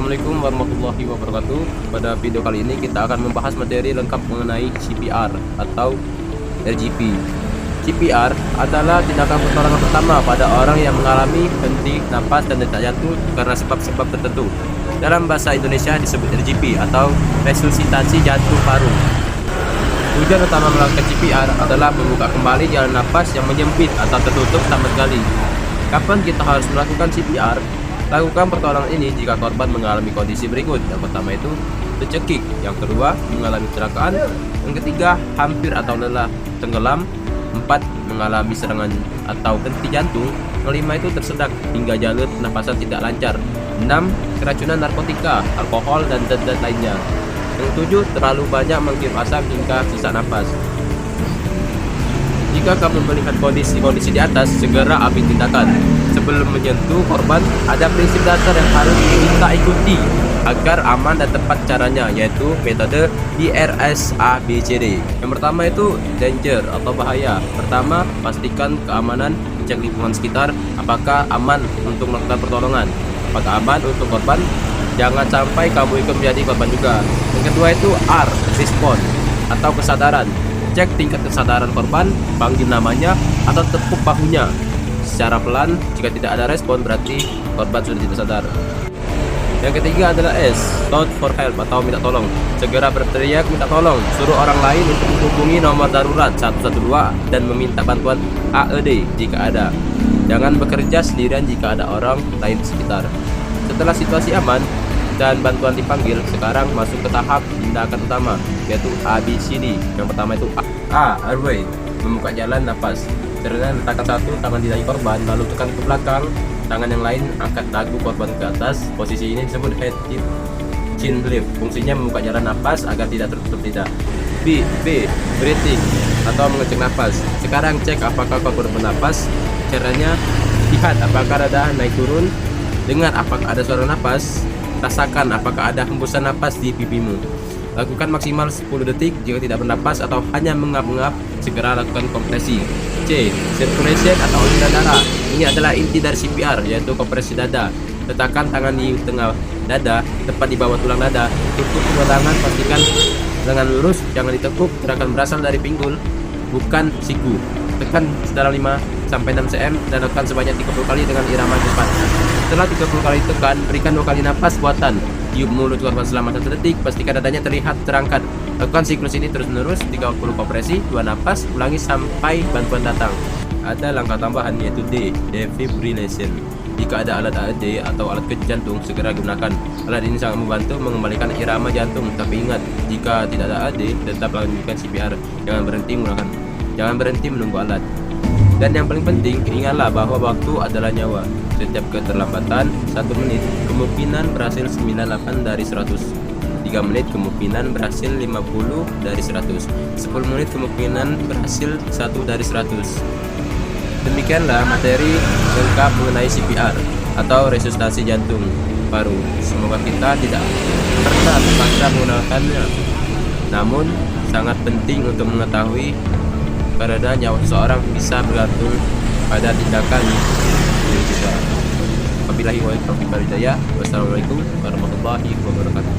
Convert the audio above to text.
Assalamualaikum warahmatullahi wabarakatuh. Pada video kali ini kita akan membahas materi lengkap mengenai CPR atau RGP. CPR adalah tindakan pertolongan pertama pada orang yang mengalami henti napas dan detak jantung karena sebab-sebab tertentu. Dalam bahasa Indonesia disebut RGP atau resusitasi jantung paru. Tujuan utama melakukan CPR adalah membuka kembali jalan napas yang menyempit atau tertutup sama sekali. Kapan kita harus melakukan CPR? Lakukan pertolongan ini jika korban mengalami kondisi berikut. Yang pertama itu tercekik, yang kedua mengalami kecelakaan, yang ketiga hampir atau lelah tenggelam, 4 mengalami serangan atau henti jantung, kelima itu tersedak hingga jalur pernapasan tidak lancar, 6 keracunan narkotika, alkohol dan zat-zat lainnya, yang 7 terlalu banyak menghirup asap hingga sesak napas. Jika kamu melihat kondisi di atas, segera ambil tindakan. Sebelum menyentuh korban, ada prinsip dasar yang harus kita ikuti agar aman dan tepat caranya, yaitu metode DRSABCD. Yang pertama itu danger atau bahaya. Pertama, pastikan keamanan, cek lingkungan sekitar, apakah aman untuk melakukan pertolongan. Apakah aman untuk korban? Jangan sampai kamu ikut menjadi korban juga. Yang kedua itu R, respon atau kesadaran. Cek tingkat kesadaran korban, panggil namanya atau tepuk bahunya secara pelan. Jika tidak ada respon, berarti korban sudah tidak sadar. Yang ketiga adalah S, shout for help atau minta tolong. Segera berteriak minta tolong, suruh orang lain untuk menghubungi nomor darurat 112 dan meminta bantuan AED jika ada. Jangan bekerja sendirian jika ada orang lain di sekitar. Setelah situasi aman dan bantuan dipanggil, sekarang masuk ke tahap tindakan utama, yaitu ABCD. Yang pertama itu A, airway, membuka jalan napas. Caranya letakkan satu tangan di dahi korban, lalu tekan ke belakang, tangan yang lain angkat dagu korban ke atas. Posisi ini disebut head tip chin lift. Fungsinya membuka jalan napas agar tidak tertutup lidah. B, breathing atau mengecek napas. Sekarang cek apakah korban bernapas. Caranya lihat apakah ada naik turun, dengar apakah ada suara napas, rasakan apakah ada hembusan napas di pipimu. Lakukan maksimal 10 detik. Jika tidak bernapas atau hanya mengap-ngap, segera lakukan kompresi. C, circulation atau aliran darah. Ini adalah inti dari CPR, yaitu kompresi dada. Letakkan tangan di tengah dada, tepat di bawah tulang dada. Tutup kedua tangan, pastikan lengan lurus, jangan ditekuk. Gerakan berasal dari pinggul, bukan siku. Tekan sedalam 5-6 cm dan lakukan sebanyak 30 kali dengan irama cepat. Setelah 30 kali tekan, berikan 2 kali napas buatan. Tiup mulut korban selama 1 detik, pastikan dadanya terlihat terangkat. Lakukan siklus ini terus-menerus, 30 kompresi, 2 napas, ulangi sampai bantuan datang. Ada langkah tambahan yaitu D, defibrillation. Jika ada alat AED atau alat kejut jantung, segera gunakan. Alat ini sangat membantu mengembalikan irama jantung. Tapi ingat, jika tidak ada AED, tetap lanjutkan CPR. Jangan berhenti menunggu alat. Dan yang paling penting, ingatlah bahwa waktu adalah nyawa. Setiap keterlambatan 1 menit kemungkinan berhasil 98 dari 100. 3 menit kemungkinan berhasil 50 dari 100. 10 menit kemungkinan berhasil 1 dari 100. Demikianlah materi lengkap mengenai CPR atau resusitasi jantung paru. Semoga kita tidak pernah terpaksa menggunakannya. Namun sangat penting untuk mengetahui karena nyawa seseorang bisa bergantung pada tindakan diri kita. Wabillahi taufiq wal hidayah. Wassalamualaikum warahmatullahi wabarakatuh.